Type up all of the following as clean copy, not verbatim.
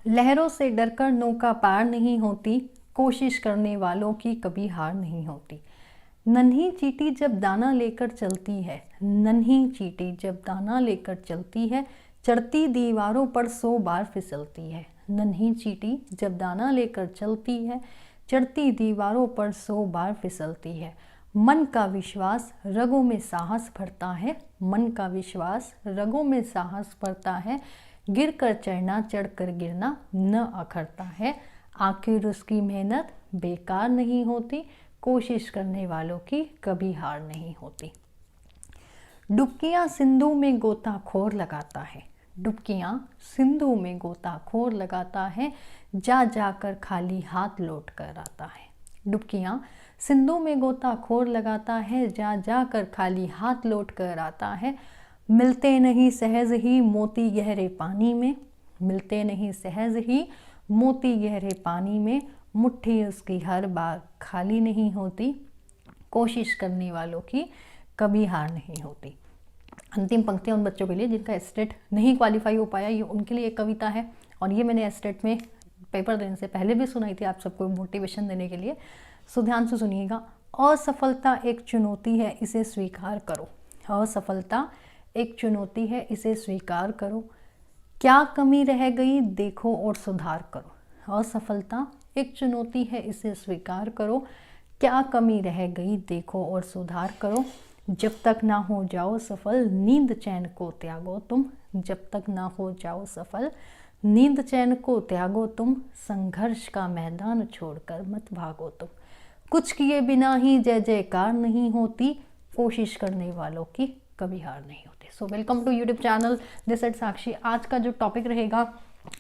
लहरों से डरकर नौका पार नहीं होती, कोशिश करने वालों की कभी हार नहीं होती। नन्ही चींटी जब दाना लेकर चलती है, नन्ही चींटी जब दाना लेकर चलती है, चढ़ती दीवारों पर 100 बार फिसलती है। नन्ही चींटी जब दाना लेकर चलती है, चढ़ती दीवारों पर 100 बार फिसलती है। मन का विश्वास रगों में साहस भरता है, मन का विश्वास रगों में साहस भरता है। गिर कर चढ़ना, चढ़ कर गिरना न अखरता है। आखिर उसकी मेहनत बेकार नहीं होती, कोशिश करने वालों की कभी हार नहीं होती। डुबकियां सिंधु में गोताखोर लगाता है, डुबकियां सिंधु में गोताखोर लगाता है, जा जाकर खाली हाथ लौट कर आता है। डुबकियां सिंधु में गोताखोर लगाता है, जा जाकर खाली हाथ लौट कर आता है। मिलते नहीं सहज ही मोती गहरे पानी में, मिलते नहीं सहज ही मोती गहरे पानी में। मुट्ठी उसकी हर बार खाली नहीं होती, कोशिश करने वालों की कभी हार नहीं होती। अंतिम पंक्तियाँ उन बच्चों के लिए जिनका एस्टेट नहीं क्वालिफाई हो पाया, ये उनके लिए एक कविता है। और ये मैंने एस्टेट में पेपर देने से पहले भी सुनाई थी, आप सबको मोटिवेशन देने के लिए। सो ध्यान से सुनिएगा। असफलता एक चुनौती है, इसे स्वीकार करो। असफलता एक चुनौती है, इसे स्वीकार करो। क्या कमी रह गई देखो और सुधार करो। असफलता एक चुनौती है, इसे स्वीकार करो। क्या कमी रह गई देखो और सुधार करो। जब तक ना हो जाओ सफल, नींद चैन को त्यागो तुम। जब तक ना हो जाओ सफल, नींद चैन को त्यागो तुम। संघर्ष का मैदान छोड़कर मत भागो तुम। कुछ किए बिना ही जय जयकार नहीं होती, कोशिश करने वालों की कभी हार नहीं होती। So welcome to YouTube channel this at Sakshi. आज का जो टॉपिक रहेगा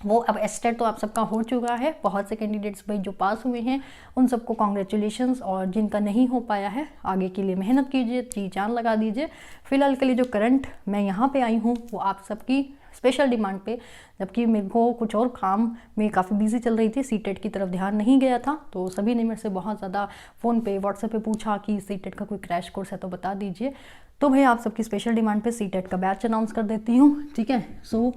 वो, अब एस्टेट तो आप सबका हो चुका है, बहुत से कैंडिडेट्स भाई जो पास हुए हैं उन सबको कॉन्ग्रेचुलेशंस, और जिनका नहीं हो पाया है आगे के लिए मेहनत कीजिए, जी जान लगा दीजिए। फिलहाल के लिए जो करंट मैं यहाँ पे आई हूँ वो आप सबकी स्पेशल डिमांड पे, जबकि मेरे को कुछ और काम में काफ़ी बिजी चल रही थी, सीटेट की तरफ ध्यान नहीं गया था, तो सभी ने मेरे से बहुत ज़्यादा फ़ोन पे व्हाट्सएप पे पूछा कि सीटेट का कोई क्रैश कोर्स है तो बता दीजिए। तो भाई आप सबकी स्पेशल डिमांड पे सीटेट का बैच अनाउंस कर देती हूँ, ठीक है। सो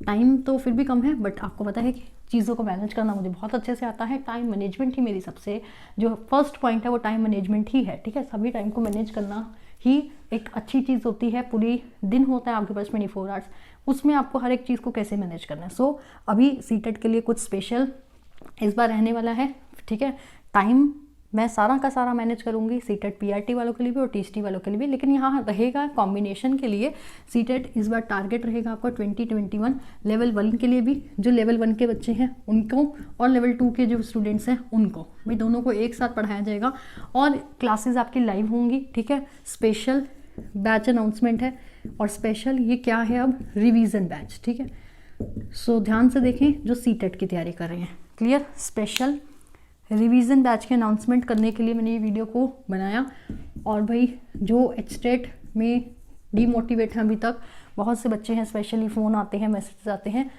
टाइम तो फिर भी कम है, बट आपको पता है कि चीज़ों को मैनेज करना मुझे बहुत अच्छे से आता है। टाइम मैनेजमेंट ही मेरी सबसे जो फर्स्ट पॉइंट है वो टाइम मैनेजमेंट ही है, ठीक है। सभी टाइम को मैनेज करना ही एक अच्छी चीज़ होती है। पूरी दिन होता है आपके पास 24 आवर्स, उसमें आपको हर एक चीज़ को कैसे मैनेज करना है। सो अभी सीटेट के लिए कुछ स्पेशल इस बार रहने वाला है, ठीक है। टाइम मैं सारा का सारा मैनेज करूंगी, सीटेट पीआरटी वालों के लिए भी और टीएसटी वालों के लिए भी। लेकिन यहाँ रहेगा कॉम्बिनेशन के लिए सीटेट इस बार टारगेट रहेगा आपका 2021 लेवल 1 के लिए भी, जो लेवल 1 के बच्चे हैं उनको, और लेवल 2 के जो स्टूडेंट्स हैं उनको, भाई दोनों को एक साथ पढ़ाया जाएगा और क्लासेस आपकी लाइव होंगी, ठीक है। स्पेशल बैच अनाउंसमेंट है, और स्पेशल ये क्या है अब, रिवीजन बैच, ठीक है। सो ध्यान से देखें जो सीटेट की तैयारी कर रहे हैं, क्लियर। स्पेशल रिवीजन बैच के अनाउंसमेंट करने के लिए मैंने ये वीडियो को बनाया। और भाई जो एस्टेट में डीमोटिवेट हैं अभी तक, बहुत से बच्चे हैं, स्पेशली फ़ोन आते हैं, मैसेज आते हैं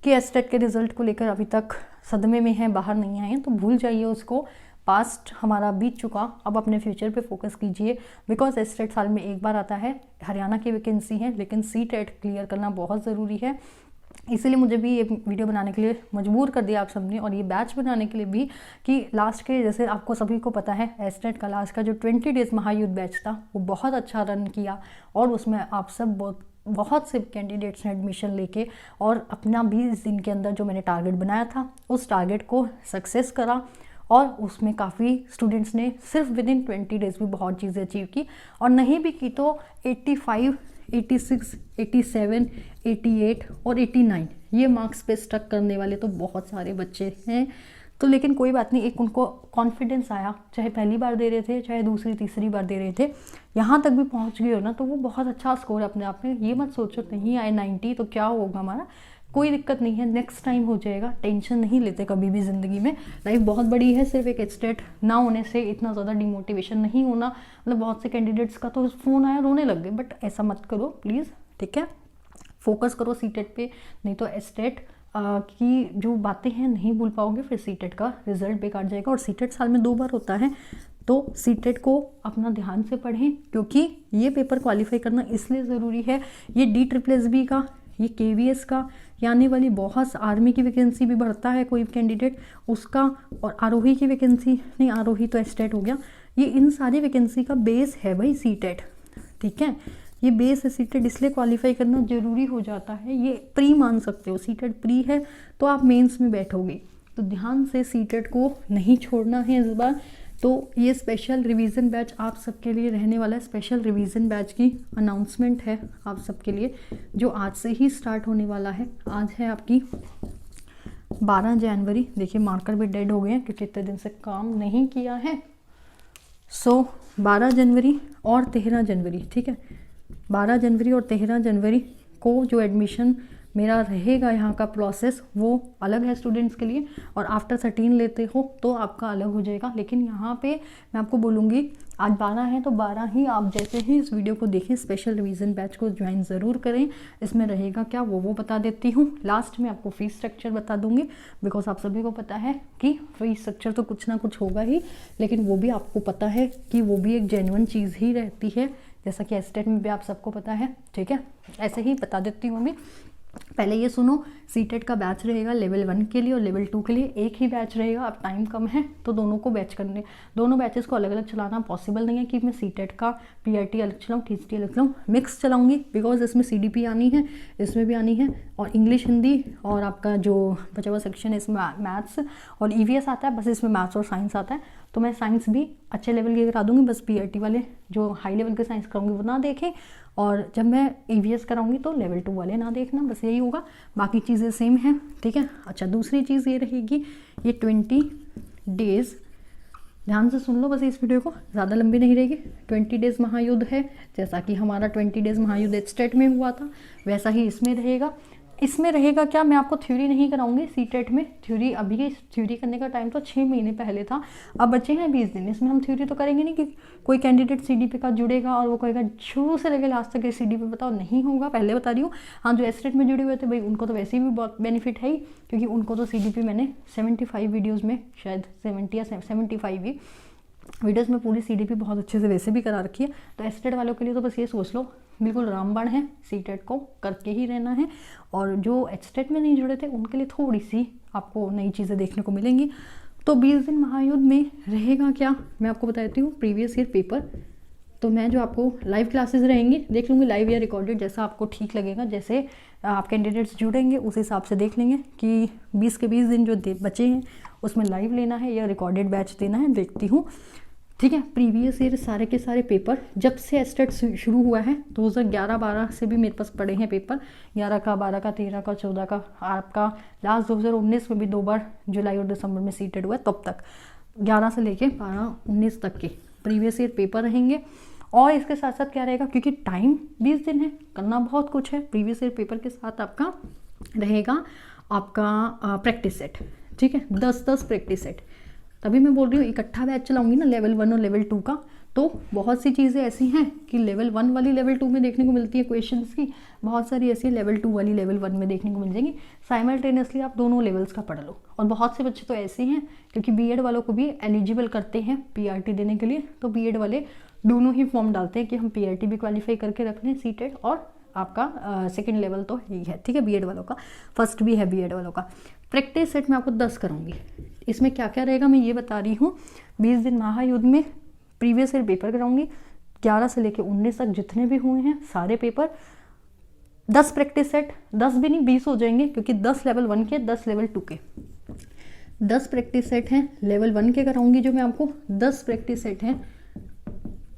कि एस्टेट के रिज़ल्ट को लेकर अभी तक सदमे में हैं, बाहर नहीं आए हैं, तो भूल जाइए उसको। पास्ट हमारा बीत चुका, अब अपने फ्यूचर पे फोकस कीजिए। बिकॉज एस्टेट साल में एक बार आता है, हरियाणा की वैकेंसी है, लेकिन सीटेट क्लियर करना बहुत ज़रूरी है। इसीलिए मुझे भी ये वीडियो बनाने के लिए मजबूर कर दिया आप सबने, और ये बैच बनाने के लिए भी कि लास्ट के, जैसे आपको सभी को पता है, एस्टेट का लास्ट का जो 20 डेज़ महायुद्ध बैच था वो बहुत अच्छा रन किया, और उसमें आप सब बहुत से कैंडिडेट्स ने एडमिशन लेके और अपना 20 दिन के अंदर जो मैंने टारगेट बनाया था उस टारगेट को सक्सेस करा। और उसमें काफ़ी स्टूडेंट्स ने सिर्फ विद इन 20 डेज़ भी बहुत चीज़ें अचीव की, और नहीं भी की तो 85, 86, 87, 88 और 89 ये मार्क्स पे स्टक करने वाले तो बहुत सारे बच्चे हैं। तो लेकिन कोई बात नहीं, एक उनको कॉन्फिडेंस आया, चाहे पहली बार दे रहे थे, चाहे दूसरी तीसरी बार दे रहे थे, यहाँ तक भी पहुँच गए हो ना, तो वो बहुत अच्छा स्कोर है अपने आप में। ये मत सोचो नहीं आए 90 तो क्या होगा हमारा, कोई दिक्कत नहीं है, नेक्स्ट टाइम हो जाएगा। टेंशन नहीं लेते कभी भी ज़िंदगी में, लाइफ बहुत बड़ी है। सिर्फ एक एस्टेट ना होने से इतना ज़्यादा डिमोटिवेशन नहीं होना। मतलब बहुत से कैंडिडेट्स का तो फ़ोन आया रोने लग गए, बट ऐसा मत करो प्लीज़, ठीक है। फोकस करो सीटेट पे, नहीं तो एस्टेट की जो बातें हैं नहीं भूल पाओगे, फिर सीटेट का रिजल्ट बेकार जाएगा। और सीटेट साल में 2 बार होता है, तो सीटेट को अपना ध्यान से पढ़ें, क्योंकि ये पेपर क्वालिफाई करना इसलिए ज़रूरी है। ये DSSB का ये KVS का या आने वाली बहुत आर्मी की वैकेंसी भी भरता है कोई कैंडिडेट उसका, और आरोही की वैकेंसी नहीं, आरोही तो एस्टेट हो गया, ये इन सारी वैकेंसी का बेस है भाई सीटेट, ठीक है, ये बेस है सीटेट, इसलिए क्वालिफाई करना ज़रूरी हो जाता है। ये प्री मान सकते हो, सीटेट प्री है तो आप मेंस में बैठोगे, तो ध्यान से सीटेट को नहीं छोड़ना है इस बार। तो ये स्पेशल रिवीजन बैच आप सबके लिए रहने वाला है, स्पेशल रिवीजन बैच की अनाउंसमेंट है आप सबके लिए जो आज से ही स्टार्ट होने वाला है। आज है आपकी 12 जनवरी, देखिए मार्कर भी डेड हो गए हैं क्योंकि इतने दिन से काम नहीं किया है। 12 जनवरी और 13 जनवरी, ठीक है, 12 जनवरी और 13 जनवरी को जो एडमिशन मेरा रहेगा यहाँ का प्रोसेस वो अलग है स्टूडेंट्स के लिए, और आफ्टर 13 लेते हो तो आपका अलग हो जाएगा। लेकिन यहाँ पे मैं आपको बोलूँगी आज 12 है तो 12 ही आप जैसे ही इस वीडियो को देखें स्पेशल रिवीजन बैच को ज्वाइन ज़रूर करें। इसमें रहेगा क्या वो बता देती हूँ, लास्ट में आपको फीस स्ट्रक्चर बता दूँगी, बिकॉज आप सभी को पता है कि फीस स्ट्रक्चर तो कुछ ना कुछ होगा ही, लेकिन वो भी आपको पता है कि वो भी एक जेन्युइन चीज़ ही रहती है, जैसा कि एस्टेट में भी आप सबको पता है, ठीक है। ऐसे ही बता देती हूँ मैं। पहले ये सुनो, सीटेट का बैच रहेगा लेवल 1 के लिए और लेवल 2 के लिए एक ही बैच रहेगा। अब टाइम कम है तो दोनों को बैच करने, दोनों बैचेस को अलग अलग चलाना पॉसिबल नहीं है कि मैं सीटेट का PRT अलग चलाऊँ, TCT अलग चलाऊँ, मिक्स चलाऊँगी, बिकॉज इसमें CDP आनी है, इसमें भी आनी है, और इंग्लिश हिंदी और आपका जो बचा हुआ सेक्शन है इसमें मैथ्स और EVS आता है, बस इसमें मैथ्स और साइंस आता है। तो मैं साइंस भी अच्छे लेवल की करा दूँगी, बस PRT वाले जो हाई लेवल के साइंस कराऊँगी वो ना देखें, और जब मैं EVS कराऊंगी तो लेवल 2 वाले ना देखना, बस यही होगा, बाकी चीज़ें सेम हैं, ठीक है। अच्छा, दूसरी चीज़ ये रहेगी, ये 20 डेज़, ध्यान से सुन लो बस इस वीडियो को, ज़्यादा लंबी नहीं रहेगी। 20 डेज़ महायुद्ध है, जैसा कि हमारा 20 डेज़ महायुद्ध एस्टेट में हुआ था वैसा ही इसमें रहेगा। इसमें रहेगा क्या, मैं आपको थ्योरी नहीं कराऊंगी सीटेट में, थ्योरी अभी थ्योरी करने का टाइम तो 6 महीने पहले था, अब बचे हैं 20 दिन, इसमें हम थ्योरी तो करेंगे नहीं कि कोई कैंडिडेट CDP का जुड़ेगा और वो कहेगा शुरू से लेकर लास्ट तक CDP बताओ, नहीं होगा, पहले बता रही हूँ। हाँ, जो एस्टेट में जुड़े हुए थे भाई उनको तो वैसे ही भी बहुत बेनिफिट है ही, क्योंकि उनको तो CDP मैंने 75 वीडियोज़ में, शायद 70 या 75 ही वीडियोज़ में पूरी CDP बहुत अच्छे से वैसे भी करा रखी है। तो एस्टेट वालों के लिए तो बस ये सोच लो, बिल्कुल रामबाण है, सीटेट को करके ही रहना है, और जो एस्टेट में नहीं जुड़े थे उनके लिए थोड़ी सी आपको नई चीज़ें देखने को मिलेंगी। तो 20 दिन महायुद्ध में रहेगा क्या, मैं आपको बताती हूँ। प्रीवियस ईयर पेपर, तो मैं जो आपको लाइव क्लासेस रहेंगी देख लूँगी, लाइव या रिकॉर्डेड जैसा आपको ठीक लगेगा, जैसे आप कैंडिडेट्स जुड़ेंगे उस हिसाब से देख लेंगे कि 20 के 20 दिन जो बचे हैं उसमें लाइव लेना है या रिकॉर्डेड बैच देना है, देखती हूँ, ठीक है। प्रीवियस ईयर सारे के सारे पेपर जब से एस्टेट शुरू हुआ है 2011-12 से भी मेरे पास पड़े हैं पेपर, 11 का, 12 का, 13 का, 14 का, आपका लास्ट 2019 में भी 2 बार जुलाई और दिसंबर में सीटेड हुआ है, तब तक 11 से लेके 12-19 तक के प्रीवियस ईयर पेपर रहेंगे। और इसके साथ साथ क्या रहेगा, क्योंकि टाइम 20 दिन है, करना बहुत कुछ है, प्रीवियस ईयर पेपर के साथ आपका रहेगा आपका प्रैक्टिस सेट, ठीक है, 10-10 प्रैक्टिस सेट। तभी मैं बोल रही हूँ इकट्ठा बैच चलाऊंगी ना लेवल 1 और लेवल 2 का, तो बहुत सी चीज़ें ऐसी हैं कि लेवल 1 वाली लेवल 2 में देखने को मिलती है क्वेश्चंस की, बहुत सारी ऐसी लेवल 2 वाली लेवल 1 में देखने को मिल जाएंगी। साइमल्टेनियसली आप दोनों लेवल्स का पढ़ लो। और बहुत से बच्चे तो ऐसे हैं क्योंकि BEd वालों को भी एलिजिबल करते हैं PRT देने के लिए, तो BEd वाले दोनों ही फॉर्म डालते हैं कि हम PRT भी क्वालिफाई करके रख लें, सीटेट और आपका सेकेंड लेवल तो ही है, ठीक है, BEd वालों का, फर्स्ट भी है BEd वालों का। प्रैक्टिस सेट में आपको 10 कराऊंगी। इसमें क्या क्या रहेगा मैं ये बता रही हूँ। 20 दिन महायुद्ध में प्रीवियस ईयर पेपर कराऊंगी, 11 से लेकर 19 तक जितने भी हुए हैं सारे पेपर, 10 प्रैक्टिस सेट, 10 भी नहीं 20 हो जाएंगे, क्योंकि 10 लेवल 1 के, 10 लेवल 2 के, 10 प्रैक्टिस सेट हैं लेवल 1 के कराऊंगी जो मैं आपको, 10 प्रैक्टिस सेट हैं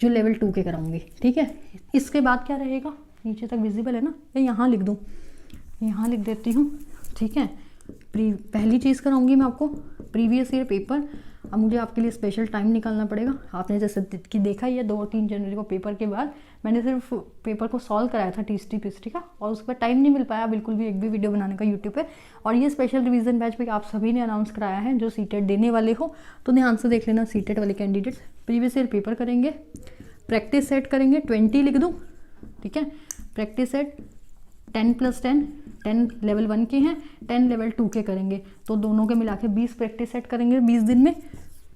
जो लेवल 2 के कराऊंगी, ठीक है। इसके बाद क्या रहेगा, नीचे तक विजिबल है ना, मैं यहाँ लिख दूँ, यहाँ लिख देती हूँ, ठीक है। पहली चीज़ कराऊंगी मैं आपको प्रीवियस ईयर पेपर। अब मुझे आपके लिए स्पेशल टाइम निकालना पड़ेगा, आपने जैसे कि देखा ही है 2-3 जनवरी को पेपर के बाद मैंने सिर्फ पेपर को सॉल्व कराया था TCT का, और उसके बाद टाइम नहीं मिल पाया बिल्कुल भी एक भी वीडियो बनाने का यूट्यूब पे। और ये स्पेशल रिवीजन बैच भी आप सभी ने अनाउंस कराया है जो सीटेट देने वाले हो, तो ध्यान से देख लेना। सीटेट वाले कैंडिडेट्स प्रीवियस ईयर पेपर करेंगे, प्रैक्टिस सेट करेंगे, 20 लिख दूँ, ठीक है। प्रैक्टिस सेट 10+10 लेवल 1 के हैं, 10 लेवल 2 के करेंगे, तो दोनों के मिला के 20 प्रैक्टिस सेट करेंगे 20 दिन में।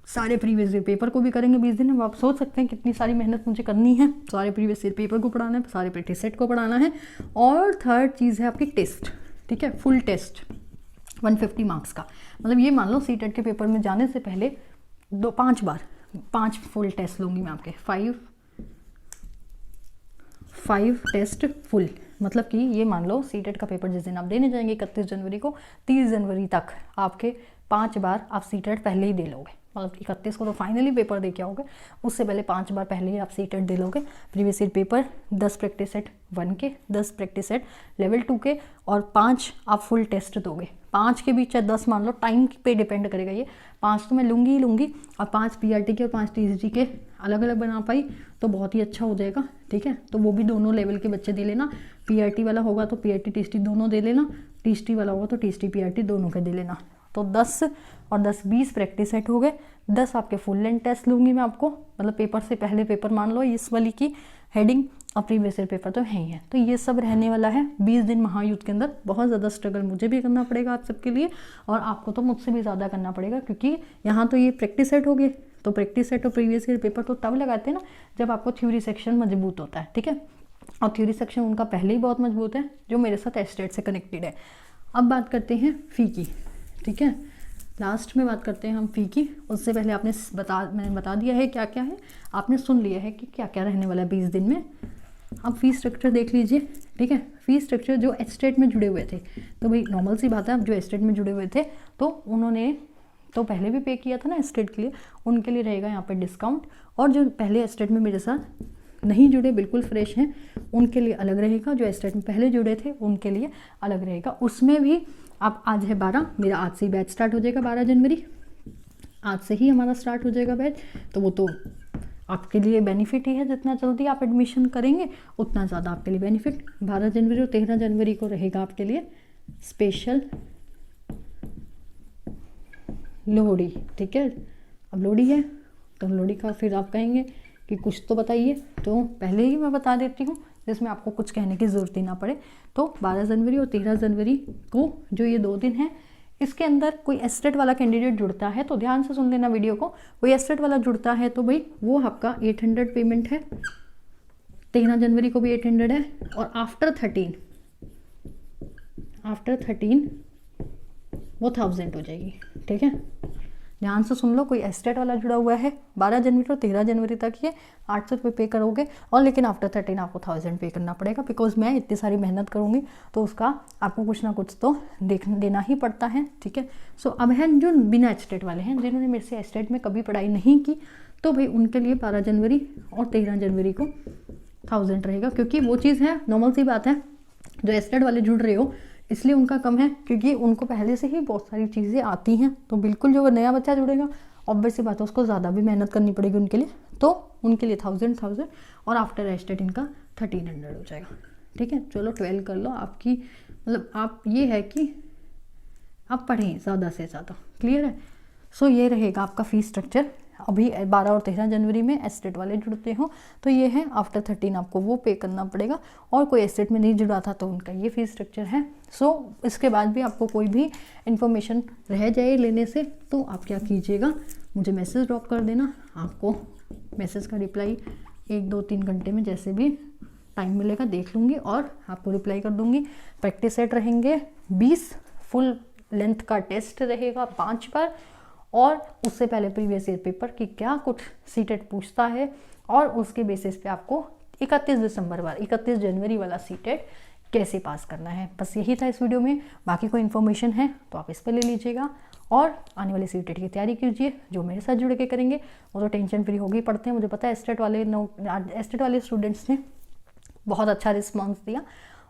सारे प्रीवियस ईयर पेपर को भी करेंगे 20 दिन में। आप सोच सकते हैं कितनी सारी मेहनत मुझे करनी है। सारे प्रीवियस ईयर पेपर को पढ़ाना है, सारे प्रैक्टिस सेट को पढ़ाना है। और थर्ड चीज़ है आपकी टेस्ट, ठीक है, फुल टेस्ट 150 मार्क्स का। मतलब ये मान लो सीटेट के पेपर में जाने से पहले 5 फुल टेस्ट लूँगी मैं आपके, 5 टेस्ट फुल। मतलब कि ये मान लो सीटेट का पेपर जिस दिन आप देने जाएंगे 31 जनवरी को, 30 जनवरी तक आपके 5 बार आप सीटेट पहले ही दे लोगे। मतलब 31 को तो फाइनली पेपर दे के आओगे, उससे पहले 5 बार पहले ही आप सीटेट दे लोगे। Previous year paper 10 practice set 1 के, 10 प्रैक्टिस सेट लेवल 2 के, और 5 आप फुल टेस्ट दोगे। 5 के बीच चाहे 10 मान लो, टाइम पे डिपेंड करेगा ये। 5 तो मैं लूँगी ही लूँगी, और 5 पीआरटी के और 5 टीजीटी के अलग अलग बना पाई तो बहुत ही अच्छा हो जाएगा, ठीक है। तो वो भी दोनों लेवल के बच्चे दे लेना। पीआरटी वाला होगा तो पीआरटी टीएसटी दोनों दे लेना, टीएसटी वाला होगा तो टीएसटी पीआरटी दोनों के दे लेना। तो 10 और 10 20 प्रैक्टिस सेट हो गए। 10 आपके फुल लेंथ टेस्ट लूँगी मैं आपको, मतलब पेपर से पहले पेपर मान लो इस वाली की हेडिंग, और प्रीवियस ईयर पेपर तो है ही है। तो ये सब रहने वाला है 20 दिन महायुद्ध के अंदर। बहुत ज़्यादा स्ट्रगल मुझे भी करना पड़ेगा आप सबके लिए, और आपको तो मुझसे भी ज़्यादा करना पड़ेगा, क्योंकि यहाँ तो ये प्रैक्टिस सेट हो गए। तो प्रैक्टिस सेट और प्रीवियस ईयर पेपर तो तब लगाते हैं ना जब आपको थ्योरी सेक्शन मजबूत होता है, ठीक है। और थ्योरी सेक्शन उनका पहले ही बहुत मजबूत है, जो मेरे साथ एस्टेट से कनेक्टेड है। अब बात करते हैं फ़ी की, ठीक है। लास्ट में बात करते हैं हम फ़ी की। उससे पहले मैंने बता दिया है क्या क्या है, आपने सुन लिया है कि क्या क्या रहने वाला है 20 दिन में। अब फ़ी स्ट्रक्चर देख लीजिए, ठीक है। फ़ी स्ट्रक्चर जो एस्टेट में जुड़े हुए थे, तो भाई नॉर्मल सी बात है, अब जो एस्टेट में जुड़े हुए थे तो उन्होंने तो पहले भी पे किया था ना एस्टेट के लिए, उनके लिए रहेगा यहाँ पे डिस्काउंट। और जो पहले एस्टेट में मेरे साथ नहीं जुड़े, बिल्कुल फ्रेश हैं, उनके लिए अलग रहेगा। जो एस्टेट में पहले जुड़े थे उनके लिए अलग रहेगा। उसमें भी अब आज है 12, मेरा आज से ही बैच स्टार्ट हो जाएगा 12 जनवरी, आज से ही हमारा स्टार्ट हो जाएगा बैच। तो वो तो आपके लिए बेनिफिट ही है, जितना जल्दी आप एडमिशन करेंगे उतना ज़्यादा आपके लिए बेनिफिट। 12 जनवरी और 13 जनवरी को रहेगा आपके लिए स्पेशल लोहड़ी, ठीक है। अब लोहड़ी है तो लोहड़ी का फिर आप कहेंगे कि कुछ तो बताइए, तो पहले ही मैं बता देती हूँ जिसमें आपको कुछ कहने की ज़रूरत ही ना पड़े। तो 12 जनवरी और 13 जनवरी को जो ये 2 दिन हैं, इसके अंदर कोई एस्टेट वाला कैंडिडेट जुड़ता है तो ध्यान से सुन लेना वीडियो को। कोई एस्टेट वाला जुड़ता है तो भाई वो आपका 800 पेमेंट है, 13 जनवरी को भी 800 है, और आफ्टर 13 वो 1000 हो जाएगी, ठीक है। ध्यान से सुन लो, कोई एस्टेट वाला जुड़ा हुआ है 12 जनवरी और 13 जनवरी तक ये 800 रुपये पे करोगे, और लेकिन आफ्टर 13 आपको 1000 पे करना पड़ेगा, बिकॉज मैं इतनी सारी मेहनत करूँगी तो उसका आपको कुछ ना कुछ तो देना ही पड़ता है, ठीक है। सो अब है जो बिना एस्टेट वाले हैं, जिन्होंने मेरे से एस्टेट में कभी पढ़ाई नहीं की, तो भाई उनके लिए 12 जनवरी और 13 जनवरी को 1000 रहेगा। क्योंकि वो चीज़ है, नॉर्मल सी बात है, जो एस्टेट वाले जुड़ रहे हो इसलिए उनका कम है, क्योंकि उनको पहले से ही बहुत सारी चीज़ें आती हैं। तो बिल्कुल जो नया बच्चा जुड़ेगा ऑब्वियस सी बात है उसको ज़्यादा भी मेहनत करनी पड़ेगी उनके लिए, तो उनके लिए 1000 और आफ्टर एस्टेट इनका 1300 हो जाएगा, ठीक है। चलो 12 कर लो, आपकी मतलब आप ये है कि आप पढ़ें ज़्यादा से ज़्यादा, क्लियर है। सो ये रहेगा आपका फ़ीस स्ट्रक्चर। अभी 12 और 13 जनवरी में एस्टेट वाले जुड़ते हो तो ये है, आफ्टर 13 आपको वो पे करना पड़ेगा, और कोई एस्टेट में नहीं जुड़ा था तो उनका ये फ़ीस स्ट्रक्चर है। सो इसके बाद भी आपको कोई भी इन्फॉर्मेशन रह जाए लेने से तो आप क्या कीजिएगा, मुझे मैसेज ड्रॉप कर देना। आपको मैसेज का रिप्लाई 1-2-3 घंटे में जैसे भी टाइम मिलेगा देख लूँगी और आपको रिप्लाई कर दूँगी। प्रैक्टिस सेट रहेंगे 20, फुल लेंथ का टेस्ट रहेगा 5 बार, और उससे पहले प्रीवियस ईयर पेपर की क्या कुछ सीटेट पूछता है, और उसके बेसिस पे आपको 31 जनवरी वाला सीटेट कैसे पास करना है। बस यही था इस वीडियो में। बाकी कोई इन्फॉर्मेशन है तो आप इस पर ले लीजिएगा, और आने वाले सीटेट की तैयारी कीजिए। जो मेरे साथ जुड़ के करेंगे वो तो टेंशन फ्री होगी, पढ़ते हैं। मुझे पता है एस्टेट वाले स्टूडेंट्स ने बहुत अच्छा रिस्पॉन्स दिया,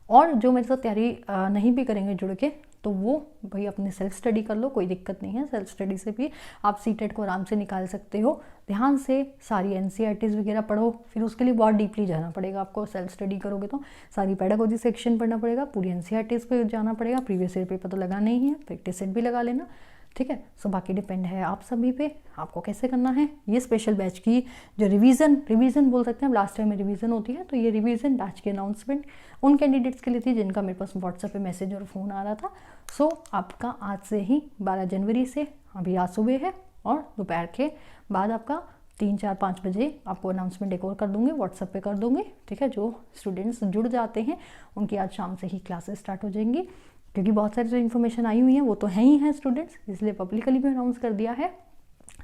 और जो मेरे साथ तैयारी नहीं भी करेंगे जुड़ के तो वो भाई अपनी सेल्फ स्टडी कर लो, कोई दिक्कत नहीं है। सेल्फ स्टडी से भी आप सीटेट को आराम से निकाल सकते हो। ध्यान से सारी एनसीईआरटीज़ वगैरह पढ़ो, फिर उसके लिए बहुत डीपली जाना पड़ेगा आपको। सेल्फ स्टडी करोगे तो सारी पेडागोजी सेक्शन पढ़ना पड़ेगा, पूरी एनसीईआरटीज़ पे जाना पड़ेगा। प्रीवियस ईयर पेपर तो लगाना ही है, प्रैक्टिस सेट भी लगा लेना, ठीक है। सो बाकी डिपेंड है आप सभी पे, आपको कैसे करना है। ये स्पेशल बैच की जो रिवीजन बोल सकते हैं, लास्ट टाइम में रिवीजन होती है, तो ये रिवीजन बैच की अनाउंसमेंट उन कैंडिडेट्स के लिए थी जिनका मेरे पास व्हाट्सएप पे मैसेज और फ़ोन आ रहा था। सो आपका आज से ही 12 जनवरी से, अभी आज सुबह है और दोपहर के बाद आपका 3-4-5 बजे आपको अनाउंसमेंट एक और कर दूँगी, व्हाट्सएप पे कर दूँगी, ठीक है। जो स्टूडेंट्स जुड़ जाते हैं उनकी आज शाम से ही क्लासेस स्टार्ट हो जाएंगी, क्योंकि बहुत सारी जो इन्फॉर्मेशन आई हुई है वो तो है ही हैं स्टूडेंट्स, इसलिए पब्लिकली भी अनाउंस कर दिया है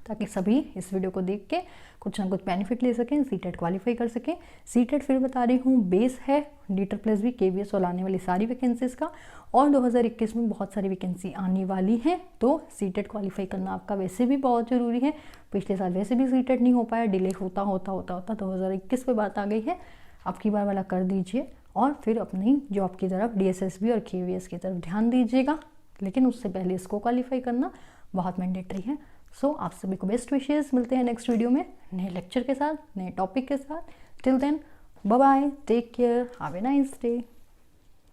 ताकि सभी इस वीडियो को देख के कुछ ना कुछ बेनिफिट ले सकें, सीटेट क्वालिफाई कर सकें। सीटेट फिर बता रही हूँ बेस है डीटर प्लस भी, केवीएस और आने वाली सारी वैकेंसीज़ का, और 2021 में बहुत सारी वैकेंसी आने वाली हैं, तो सीटेट क्वालिफाई करना आपका वैसे भी बहुत ज़रूरी है। पिछले साल वैसे भी सीटेट नहीं हो पाया, डिले होता 2021 पे बात आ गई है, अब की बार वाला कर दीजिए और फिर अपनी जॉब की तरफ डीएसएसबी और केवीएस की तरफ ध्यान दीजिएगा, लेकिन उससे पहले इसको क्वालिफाई करना बहुत मैंडेटरी है। सो आप सभी को बेस्ट विशेस, मिलते हैं नेक्स्ट वीडियो में नए लेक्चर के साथ, नए टॉपिक के साथ। Till then bye bye, take care, have a nice day.